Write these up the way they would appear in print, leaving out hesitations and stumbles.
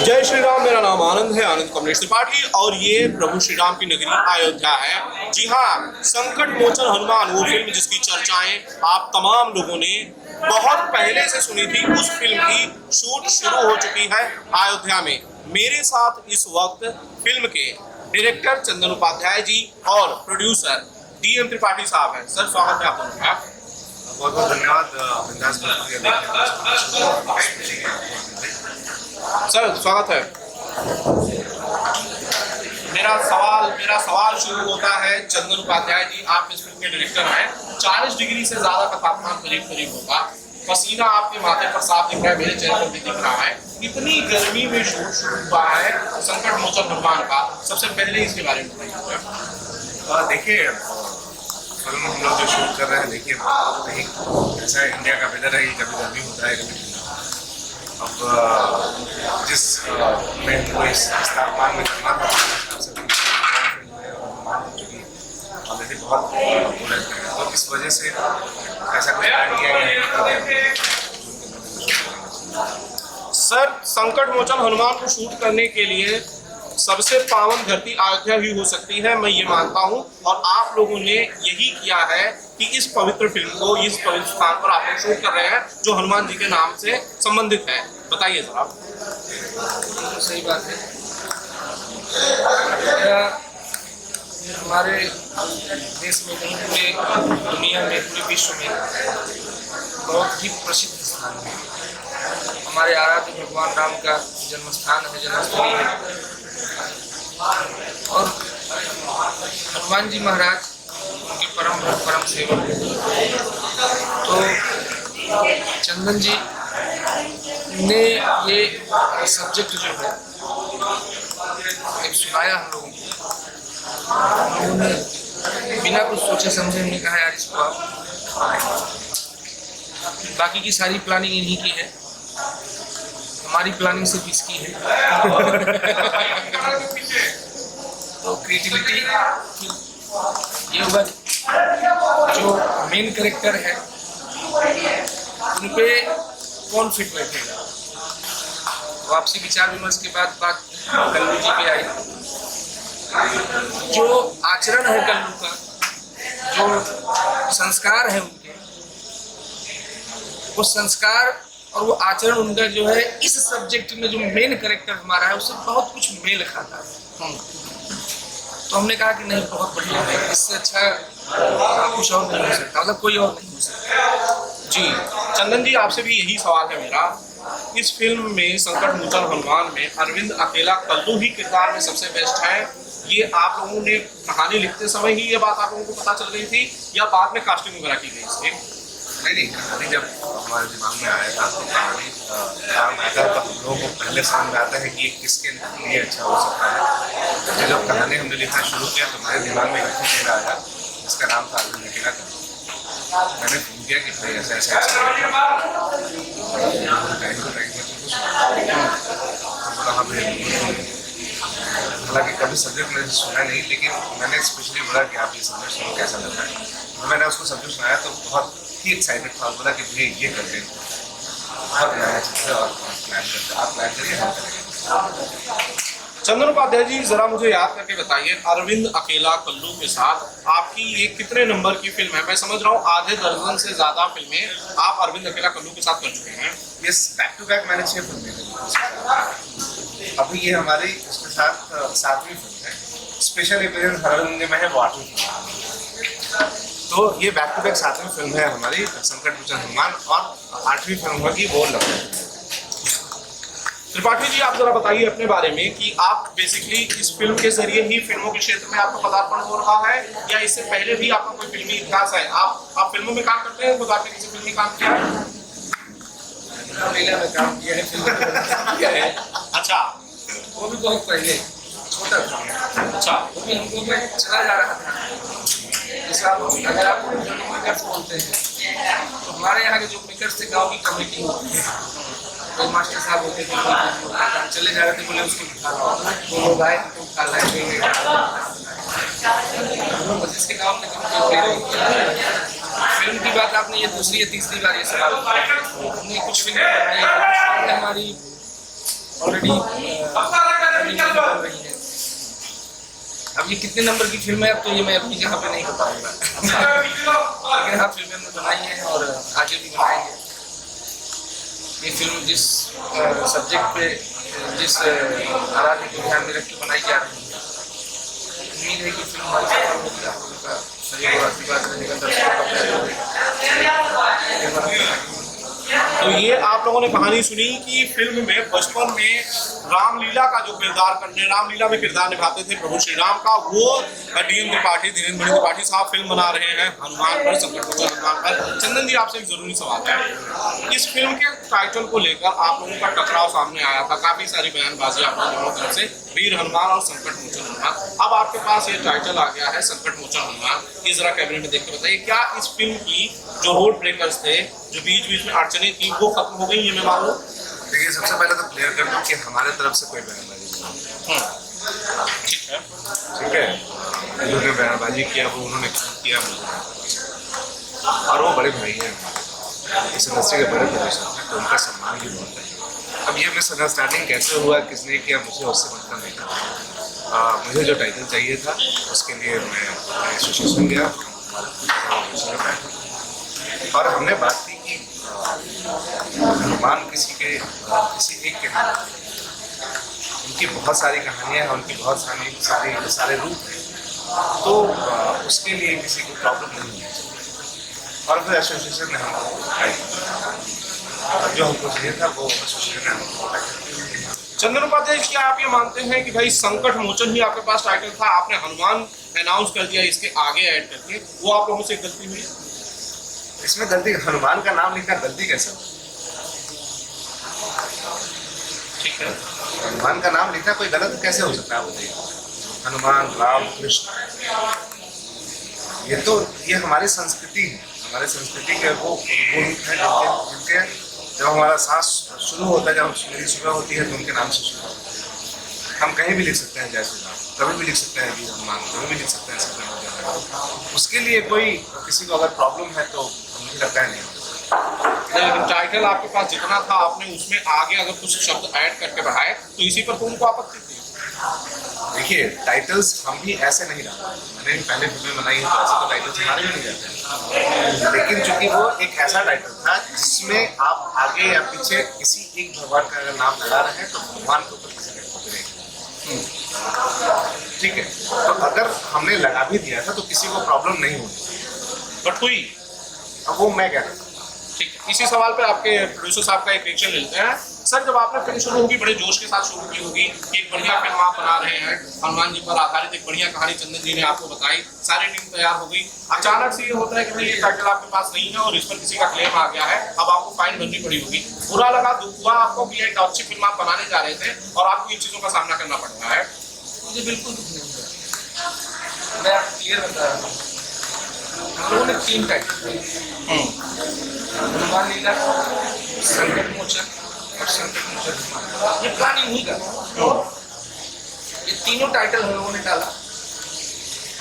जय श्री राम। मेरा नाम आनंद है, आनंद कमलेश त्रिपाठी, और ये प्रभु श्री राम की नगरी अयोध्या है। जी हाँ, संकट मोचन हनुमान, वो फिल्म जिसकी चर्चाएं आप तमाम लोगों ने बहुत पहले से सुनी थी, उस फिल्म की शूट शुरू हो चुकी है अयोध्या में। मेरे साथ इस वक्त फिल्म के डायरेक्टर चंदन उपाध्याय जी और प्रोड्यूसर DM त्रिपाठी साहब हैं। सर, स्वागत है आप दोनों का। बहुत बहुत धन्यवाद। सर, स्वागत है। मेरा सवाल शुरू होता है चंदन उपाध्याय जी, आप इस फिल्म के डायरेक्टर हैं। 40 डिग्री से ज्यादा का तापमान करीब होगा, पसीना आपके माथे पर साफ दिख रहा है, मेरे चेहरे पर भी दिख रहा है। इतनी गर्मी में शूट शुरू हुआ है संकट मोचन हनुमान का, सबसे पहले इसके बारे में बताइए। देखिए, फिल्म हम लोग जो शूट कर रहे हैं, देखिए नहीं ऐसा है, इंडिया का वेदर है, कभी गर्मी होता है कभी ठंडा। अब जिस में हमको इस तापमान में करना था, ऑलरेडी बहुत तो इस वजह से ऐसा कुछ प्लान किया गया है। सर, संकट मोचन हनुमान को शूट करने के लिए सबसे पावन धरती अयोध्या ही हो सकती है, मैं ये मानता हूँ, और आप लोगों ने यही किया है कि इस पवित्र फिल्म को इस पवित्र स्थान पर आप लोग शूट कर रहे हैं जो हनुमान जी के नाम से संबंधित है। बताइए सर आप। सही बात है। हमारे देश में नहीं, पूरे दुनिया में, पूरे विश्व में बहुत ही प्रसिद्ध स्थान है। हमारे आराध्य भगवान राम का जन्म स्थान है, जन्मस्थली है। और हनुमान जी महाराज उनके परम भक्त, परम सेवक। तो चंदन जी ने ये सब्जेक्ट जो है एक सुनाया हम लोगों को, उन्होंने बिना कुछ सोचे समझे हमने कहा यार इसको आप। बाकी की सारी प्लानिंग इन्हीं की है, हमारी प्लानिंग सिर्फ इसकी है। तो क्रिएटिविटी ये होगा, जो मेन कैरेक्टर है उन पे कौन फिट बैठेगा। वापसी विचार विमर्श के बाद बात कल्लू जी पे आई। जो आचरण है कल्लू का, जो संस्कार है उनके, वो संस्कार और वो आचरण उनका जो है इस सब्जेक्ट में जो मेन कैरेक्टर हमारा है उससे बहुत कुछ मेल खाता है। तो हमने कहा कि नहीं, बहुत बढ़िया है, इससे अच्छा कुछ और नहीं हो सकता, मतलब कोई और नहीं हो सकता। जी चंदन जी, आपसे भी यही सवाल है मेरा। इस फिल्म में संकट मोचन हनुमान में अरविंद अकेला कल्लू ही किरदार में सबसे बेस्ट है, ये आप लोगों ने कहानी लिखते समय ही ये बात आप लोगों को पता चल गई थी या बाद में कास्टिंग वगैरह की गई इसकी? नहीं, कहानी जब हमारे दिमाग में आया था तो कहानी काम आया था, तो हम लोगों को पहले समझ में आता है कि ये किसके लिए अच्छा हो सकता है। जब कहानी हमने लिखना शुरू किया तो हमारे दिमाग में एक चेहरा आया जिसका नाम था अरविंद अकेला। मैंने फोन किया कि भाई ऐसा ऐसा हालांकि कभी सब्जेक्ट मैंने सुना नहीं, लेकिन मैंने स्पेशली बोला कि आप ये सब्जेक्ट सुनो, कैसा लग रहा है। मैंने उसको सब्जेक्ट सुनाया तो बहुत ही एक्साइटेड था, बोला कि भैया ये करते हैं, बहुत नया चीज़ है और प्लान करते, आप प्लान करिए, हम करेंगे। चंदन उपाध्याय जी, जरा मुझे याद करके बताइए, अरविंद अकेला कल्लू के साथ आपकी ये कितने नंबर की फिल्म है? मैं समझ रहा हूँ आधे दर्जन से ज्यादा फिल्में आप अरविंद अकेला कल्लू के साथ कर चुके हैं। यस, बैक टू बैक मैंने 6 फिल्में की। अभी ये हमारी उसके साथ 7वीं फिल्म है। स्पेशल अपीयरेंस हर महीने में है, वो 8वीं फिल्म। तो ये बैक टू बैक 7वीं फिल्म है हमारी संकट मोचन हनुमान, और 8वीं फिल्म होगी वो लखनऊ। त्रिपाठी जी, आप जरा बताइए अपने बारे में कि आप बेसिकली इस फिल्म के जरिए ही फिल्मों के क्षेत्र में आपका पदार्पण हो रहा है या इससे पहले भी आपका कोई फिल्मी इतिहास है? आप फिल्मों में काम करते हैं, खुद आपने किसी फिल्म में काम किया है? में काम किया है, फिल्म किया है। अच्छा, वो भी बहुत पहले, छोटा था। अच्छा, वो भी हमको मैं चला जा रहा था। जैसे आप अगर आप मेकर्स बोलते हैं तो हमारे यहाँ के जो मेकर्स थे, गाँव की कमेटी होती है, तो मास्टर साहब होते थे, चले जा रहे थे, बोले उसको वो लोग आए तो उठा लाए, जिसके गाँव में फिल्म की बात आपने ये दूसरी या तीसरी बार ये सवाल हमने कुछ फिल्म बनाई है हमारी ऑलरेडी बन रही है। अब ये कितने नंबर की फिल्म है अब तो ये मैं अभी यहाँ पे नहीं बताऊंगा लेकिन हाँ फिल्में हमने बनाई है और आगे भी बनाएंगे। ये फिल्म जिस सब्जेक्ट पे जिस आराध्य को ध्यान में रख के बनाई जा रही है, उम्मीद है कि फिल्म हमारी सफल होगी। आप लोगों का सहयोग और आशीर्वाद रहेगा, दर्शकों का प्यार रहेगा। तो ये आप लोगों ने कहानी सुनी कि फिल्म में बचपन में रामलीला का जो रामलीला में किरदार निभाते थे प्रभु श्री राम का, वो डीएम त्रिपाठी, धीरेन्द्र मणि त्रिपाठी साहब फिल्म बना रहे हैं हनुमान पर, संकट मोचन हनुमान पर। चंदन जी, आपसे एक जरूरी सवाल है, इस फिल्म के टाइटल को लेकर आप लोगों का टकराव सामने आया था, काफी सारी बयानबाजी आप लोगों की तरफ से, वीर हनुमान और संकट मोचन हनुमान। अब आपके पास ये टाइटल आ गया है संकट मोचन हनुमान, ये जरा कैमरे में देख के बताइए, क्या इस फिल्म की जो रोड ब्रेकर्स थे, जो बीच बीच में अड़चने थी, वो खत्म हो गई? ये मैं मानूं। देखिए, सबसे पहले तो क्लियर कर दूं कि हमारे तरफ से कोई बयानबाजी नहीं है। ठीक है, जिन्होंने बयानबाजी किया वो उन्होंने किया, और वो बड़े भाई हैं, इस इंडस्ट्री के बड़े प्रोड्यूसर हैं, तो उनका सम्मान भी बहुत है। अब ये मिसअंडरस्टैंडिंग कैसे हुआ, किसने किया, मुझे उससे मतलब नहीं था। मुझे जो टाइटल चाहिए था उसके लिए मैं एसोसिएशन गया और हमने बात की कि हनुमान किसी एक के नहीं, उनकी बहुत सारी कहानियाँ हैं, उनकी बहुत सारे रूप हैं, तो उसके लिए किसी को प्रॉब्लम नहीं है। और फिर एसोसिएशन ने हमको जो हमको चाहिए था वो एसोसिएशन ने हमको। चंदन उपाध्याय, क्या आप ये मानते हैं कि भाई संकट मोचन ही आपके पास टाइटल था, आपने हनुमान अनाउंस कर दिया इसके आगे ऐड करके, वो आप लोगों से गलती हुई? इसमें गलती, हनुमान का नाम लिखना गलती कैसे? ठीक है, हनुमान का नाम लिखना कोई गलत कैसे हो सकता है? बताइए, हनुमान, राम, कृष्ण, ये हमारी संस्कृति है, हमारी संस्कृति के वो रूप हैं जिनके जब हमारा सांस शुरू होता है, जब मेरी सुबह होती है तो उनके नाम से शुरू होता है। हम कहीं भी लिख सकते हैं जय श्री राम, कभी भी लिख सकते हैं वीर हनुमान, कभी भी लिख सकते हैं सीता। उसके लिए कोई किसी को अगर प्रॉब्लम है तो मुझे लगता है नहीं। लेकिन टाइटल आपके पास जितना था, आपने उसमें आगे अगर कुछ शब्द ऐड करके बढ़ाए तो इसी पर तो उनको आपत्ति थी। देखिए, टाइटल्स हम भी ऐसे नहीं डालते, मैंने भी पहले फिल्में बनाई है तो ऐसे तो टाइटल्स हमारे भी नहीं जाते, लेकिन चूंकि वो एक ऐसा टाइटल था जिसमें आप आगे या पीछे किसी एक भगवान का अगर नाम लगा रहे हैं तो भगवान के ऊपर किसी ने ठोकरेगा। ठीक है, तो अगर हमने लगा भी दिया था तो किसी को प्रॉब्लम नहीं हुई, बट हुई। अब वो मैं क्या करता। ठीक है, इसी सवाल पे आपके प्रोड्यूसर साहब का एक रिएक्शन लेते हैं। सर, जब आपने फिल्म शुरू होगी, बड़े जोश के साथ शुरू की होगी कि एक बढ़िया फिल्म आप बना रहे हैं, हनुमान जी पर आधारित एक बढ़िया कहानी चंदन जी ने आपको बताई, सारी टीम तैयार हो गई, अचानक से ये होता है कि भाई ये टाइटल आपके पास नहीं है और इस पर किसी का क्लेम आ गया है, अब आपको फाइन भरनी पड़ी होगी। बुरा लगा, दुख हुआ आपको कि एक अच्छी फिल्म आप बनाने जा रहे थे और आपको इन चीजों का सामना करना पड़ रहा है? मुझे बिल्कुल दुख नहीं हुआ। मैं आपको क्लियर बता रहा हूँ, हम लोगों ने 3 टाइटल, हनुमान लीला, संकट मोचन और संकट मोचन, ये प्लानिंग नहीं कर, ये तीनों टाइटल हम लोगों ने डाला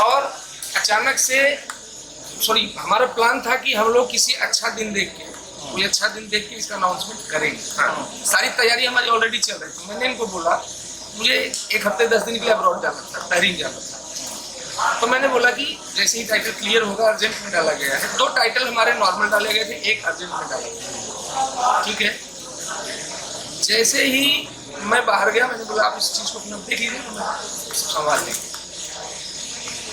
और अचानक से हमारा प्लान था कि हम लोग किसी अच्छा दिन देख के, कोई अच्छा दिन देख के इसका अनाउंसमेंट करेंगे। हाँ, सारी तैयारी हमारी ऑलरेडी चल रही थी। मैंने इनको बोला मुझे 1 हफ्ते 10 दिन के लिए अब्रॉड जाना था, बहरीन जाना था, तो मैंने बोला कि जैसे ही टाइटल क्लियर होगा, अर्जेंट में डाला गया है, 2 टाइटल हमारे नॉर्मल डाले गए थे, 1 अर्जेंट में डाला गया। ठीक है, जैसे ही मैं बाहर गया, मैंने बोला आप इस चीज़ को अपना देख लीजिए, मैं संभाल लेंगे।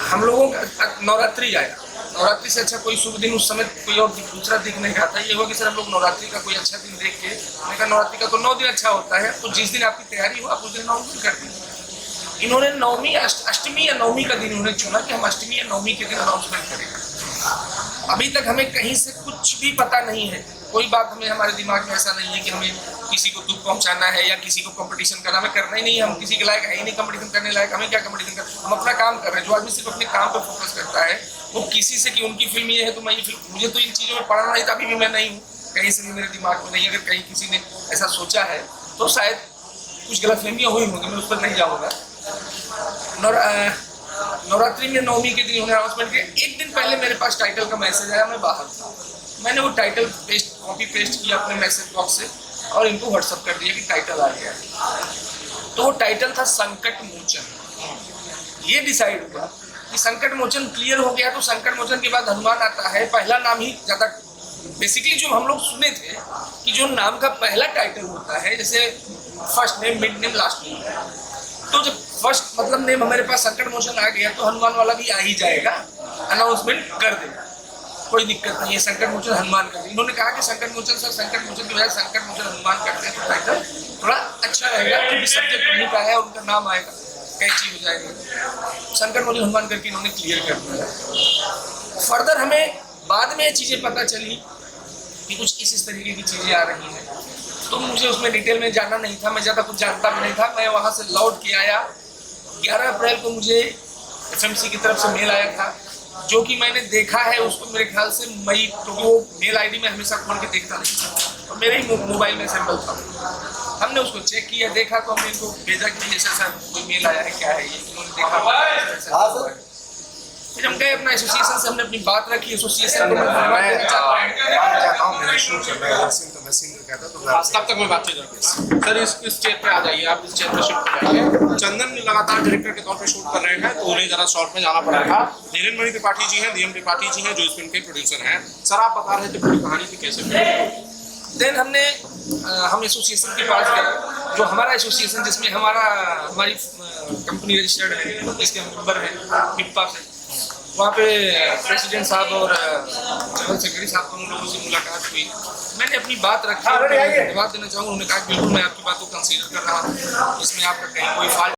हम लोगों का नवरात्रि आया, नवरात्रि से अच्छा कोई शुभ दिन उस समय कोई और दूसरा दिख नहीं रहा था। ये हुआ कि सर हम लोग नवरात्रि का कोई अच्छा दिन देख के, मैंने कहा नवरात्रि का तो 9 दिन अच्छा होता है, तो जिस दिन आपकी तैयारी हो आप उस दिन अनाउंसमेंट कर दीजिए। इन्होंने नवमी, अष्टमी या नवमी का दिन उन्होंने चुना कि हम अष्टमी या नवमी के दिन अनाउंसमेंट करेंगे। अभी तक हमें कहीं से कुछ भी पता नहीं है, कोई बात हमें हमारे दिमाग में ऐसा नहीं है कि हमें किसी को दुख पहुंचाना है या किसी को कंपटीशन करना, हमें करना ही नहीं है। हम किसी के लायक है ही नहीं कंपटीशन करने लायक, हमें क्या कंपटीशन करना, हम अपना काम कर रहे हैं। जो आदमी सिर्फ अपने काम पे फोकस करता है, वो किसी से कि उनकी फिल्म ये है तो मैं ये फिल्म, मुझे तो इन चीज़ों में पढ़ना नहीं था, अभी भी मैं नहीं हूँ, कहीं से भी मेरे दिमाग में नहीं। अगर कहीं किसी ने ऐसा सोचा है तो शायद कुछ गलतफहमियाँ हुई होंगी, मैं उस पर नहीं जाऊँगा। नवरात्रि में नवमी के दिन उन्होंने अनाउंसमेंट किया, 1 दिन पहले मेरे पास टाइटल का मैसेज आया, मैं बाहर था, मैंने वो टाइटल कॉपी पेस्ट किया अपने मैसेज बॉक्स से और इनको व्हाट्सअप कर दिया कि टाइटल आ गया। टाइटल था संकट मोचन। ये डिसाइड हुआ कि संकट मोचन क्लियर हो गया तो संकट मोचन के बाद हनुमान आता है, पहला नाम ही ज्यादा। बेसिकली जो हम लोग सुने थे कि जो नाम का पहला टाइटल होता है, जैसे first name, mid name, last name, तो जब फर्स्ट मतलब नेम हमारे पास संकट मोचन आ गया तो हनुमान वाला भी आ ही जाएगा, अनाउंसमेंट कर देगा, कोई दिक्कत नहीं है। संकट मोचन हनुमान कर देगा। इन्होंने कहा कि संकट मोचन सर, संकट मोचन की बजाय संकट मोचन हनुमान करते हैं तो टाइटल थोड़ा अच्छा रहेगा, क्योंकि सब्जेक्ट उन्हीं का है और उनका नाम आएगा, कैची हो जाएगा। संकट मोचन हनुमान करके इन्होंने क्लियर कर दिया। फर्दर हमें बाद में ये चीज़ें पता चली कि कुछ इस तरीके की चीज़ें आ रही हैं, तो मुझे उसमें डिटेल में जाना नहीं था, मैं ज़्यादा कुछ जानता भी नहीं था। मैं वहाँ से लौट के आया, 11 अप्रैल को मुझे FMC की तरफ से मेल आया था, जो कि मैंने देखा है उसको मेरे ख्याल से मई, क्योंकि वो मेल आईडी में हमेशा खोल के देखता नहीं था और मेरे ही मोबाइल में सैंपल था। हमने उसको चेक किया, देखा तो हमने इनको भेजा कि ऐसा सर कोई मेल आया है, क्या है ये। उन्होंने देखा, फिर हम गए अपना एसोसिएशन से, हमने अपनी बात रखी। एसोसिएशन को मैं धन्यवाद देना चाहता हूँ। मेरा शूट चल रहा है, सीन तो मैं सीन कहता तो मैं तब तक मैं बातचीत करूँगा। सर इस चेयर पे आ जाइए, आप इस चेयर पे शिफ्ट हो जाइए। चंदन लगातार डायरेक्टर के तौर पे शूट कर रहे हैं तो उन्हें जरा शॉर्ट में जाना पड़ा था। धीरेन्द्र मणि त्रिपाठी जी हैं, DM त्रिपाठी जी हैं, जो इस फिल्म के प्रोड्यूसर हैं। सर आप बता रहे थे पूरी कहानी की कैसे। देन हम एसोसिएशन के पास गए, जो हमारा एसोसिएशन जिसमें हमारी कंपनी रजिस्टर्ड है, जिसके हम मेंबर हैं मिप्पा से, वहाँ पे प्रेसिडेंट साहब और जनरल सेक्रेटरी साहब दोनों लोगों से मुलाकात हुई। मैंने अपनी बात रखी, धन्यवाद देना चाहूँगा। उन्होंने कहा बिल्कुल मैं आपकी बात को कंसीडर कर रहा हूँ, इसमें आपका कहीं कोई फॉल्ट